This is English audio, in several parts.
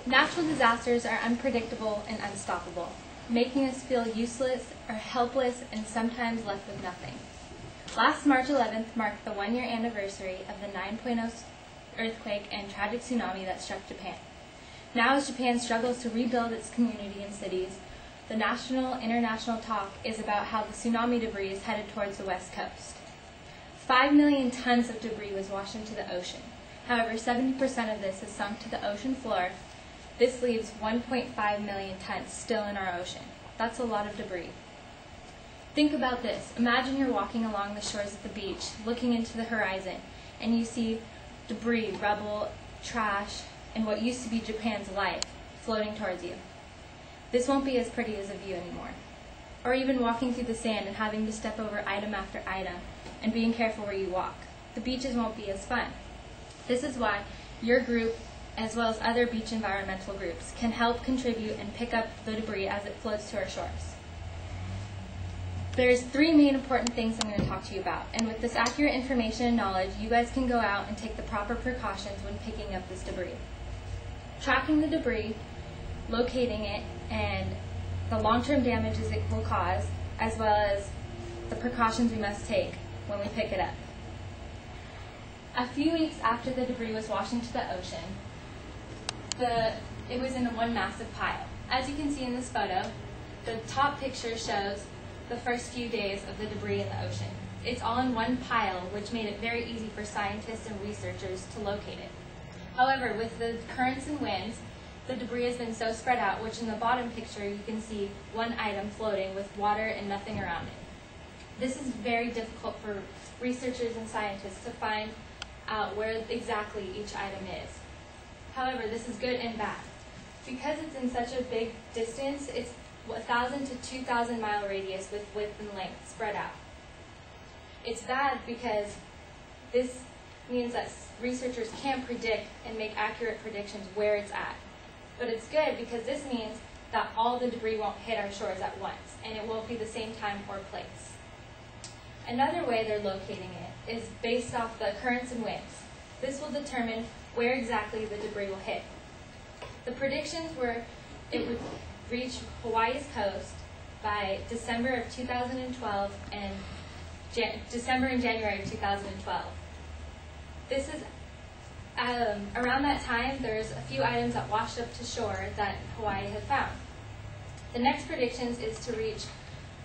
Natural disasters are unpredictable and unstoppable, making us feel useless or helpless and sometimes left with nothing. Last March 11th marked the one-year anniversary of the 9.0 earthquake and tragic tsunami that struck Japan. Now, as Japan struggles to rebuild its community and cities, the international talk is about how the tsunami debris is headed towards the west coast. 5 million tons of debris was washed into the ocean. However, 70% of this has sunk to the ocean floor. This leaves 1.5 million tons still in our ocean. That's a lot of debris. Think about this. Imagine you're walking along the shores of the beach, looking into the horizon, and you see debris, rubble, trash, and what used to be Japan's life floating towards you. This won't be as pretty as a view anymore. Or even walking through the sand and having to step over item after item and being careful where you walk. The beaches won't be as fun. This is why your group, as well as other beach environmental groups, can help contribute and pick up the debris as it floats to our shores. There's 3 main important things I'm going to talk to you about, and with this accurate information and knowledge, you guys can go out and take the proper precautions when picking up this debris. Tracking the debris, locating it, and the long-term damages it will cause, as well as the precautions we must take when we pick it up. A few weeks after the debris was washed into the ocean, it was in one massive pile. As you can see in this photo, the top picture shows the first few days of the debris in the ocean. It's all in one pile, which made it very easy for scientists and researchers to locate it. However, with the currents and winds, the debris has been so spread out, which in the bottom picture you can see one item floating with water and nothing around it. This is very difficult for researchers and scientists to find out where exactly each item is. However, this is good and bad. Because it's in such a big distance, it's 1,000 to 2,000 mile radius with width and length spread out. It's bad because this means that researchers can't predict and make accurate predictions where it's at. But it's good because this means that all the debris won't hit our shores at once, and it won't be the same time or place. Another way they're locating it is based off the currents and winds. This will determine where exactly the debris will hit. The predictions were it would reach Hawaii's coast by December of 2012 and December and January of 2012. This is around that time, there's a few items that washed up to shore that Hawaii had found. The next predictions is to reach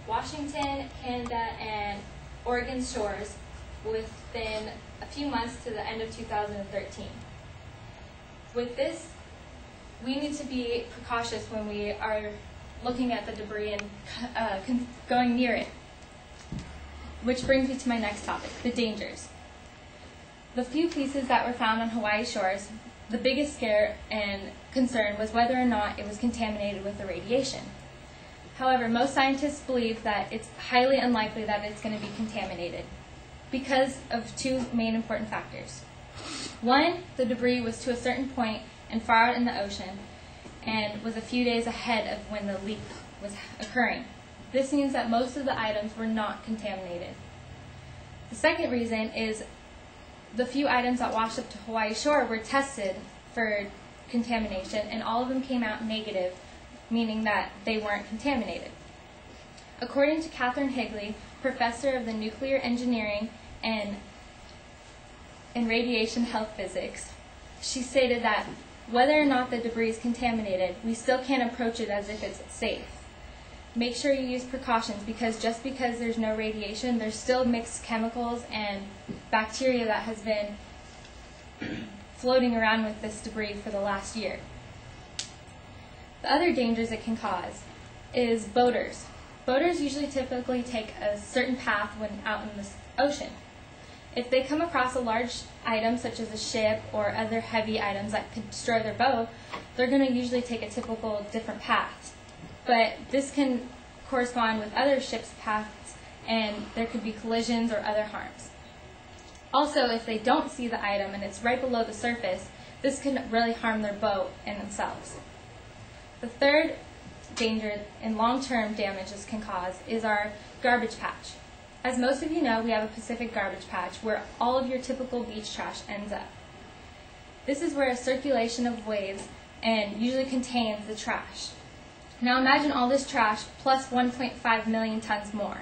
Washington, Canada, and Oregon shores within a few months to the end of 2013. With this, we need to be precautious when we are looking at the debris and going near it. Which brings me to my next topic, the dangers. The few pieces that were found on Hawaii shores, the biggest scare and concern was whether or not it was contaminated with the radiation. However, most scientists believe that it's highly unlikely that it's going to be contaminated because of 2 main important factors. One, the debris was to a certain point and far out in the ocean and was a few days ahead of when the leak was occurring. This means that most of the items were not contaminated. The second reason is the few items that washed up to Hawaii shore were tested for contamination, and all of them came out negative, meaning that they weren't contaminated. According to Catherine Higley, professor of the nuclear engineering and radiation health physics, she stated that whether or not the debris is contaminated, we still can't approach it as if it's safe. Make sure you use precautions because just because there's no radiation, there's still mixed chemicals and bacteria that has been floating around with this debris for the last year. The other dangers it can cause is boaters. Boaters usually typically take a certain path when out in the ocean. If they come across a large item such as a ship or other heavy items that could destroy their boat, they're going to usually take a typical different path. But this can correspond with other ships' paths, and there could be collisions or other harms. Also, if they don't see the item and it's right below the surface, this can really harm their boat and themselves. The third danger and long-term damage this can cause is our garbage patch. As most of you know, we have a Pacific garbage patch where all of your typical beach trash ends up. This is where a circulation of waves and usually contains the trash. Now imagine all this trash plus 1.5 million tons more.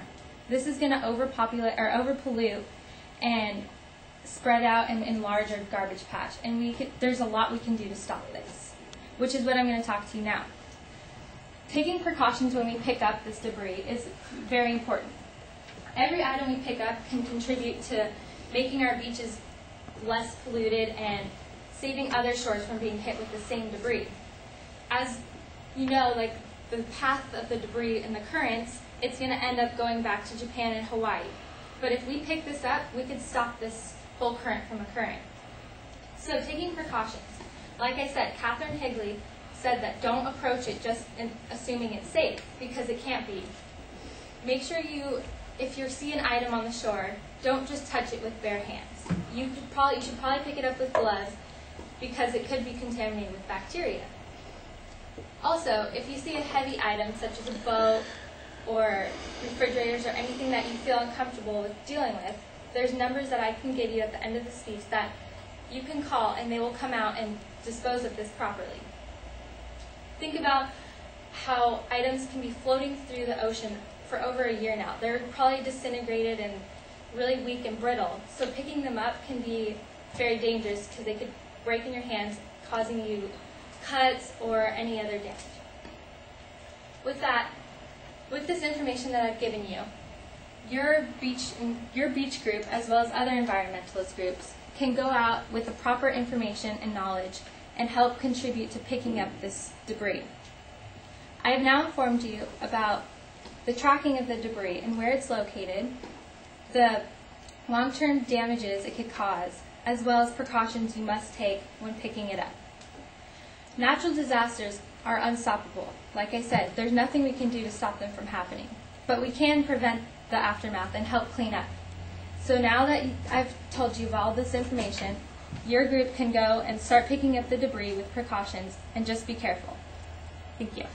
This is going to overpollute and spread out and enlarge our garbage patch. And there's a lot we can do to stop this, which is what I'm going to talk to you now. Taking precautions when we pick up this debris is very important. Every item we pick up can contribute to making our beaches less polluted and saving other shores from being hit with the same debris. As you know, like the path of the debris and the currents, it's going to end up going back to Japan and Hawaii. But if we pick this up, we could stop this whole current from occurring. So taking precautions. Like I said, Catherine Higley said that don't approach it just assuming it's safe, because it can't be. Make sure if you see an item on the shore, don't just touch it with bare hands. You should probably pick it up with gloves, because it could be contaminated with bacteria. Also, if you see a heavy item such as a boat or refrigerators or anything that you feel uncomfortable with dealing with, there's numbers that I can give you at the end of the speech that you can call and they will come out and dispose of this properly. Think about how items can be floating through the ocean for over a year now. They're probably disintegrated and really weak and brittle, so picking them up can be very dangerous because they could break in your hands, causing you cuts or any other damage. With this information that I've given you, your beach group, as well as other environmentalist groups, can go out with the proper information and knowledge and help contribute to picking up this debris. I have now informed you about the tracking of the debris and where it's located, the long-term damages it could cause, as well as precautions you must take when picking it up. Natural disasters are unstoppable. Like I said, there's nothing we can do to stop them from happening, but we can prevent the aftermath and help clean up. So now that I've told you of all this information, your group can go and start picking up the debris with precautions and just be careful. Thank you.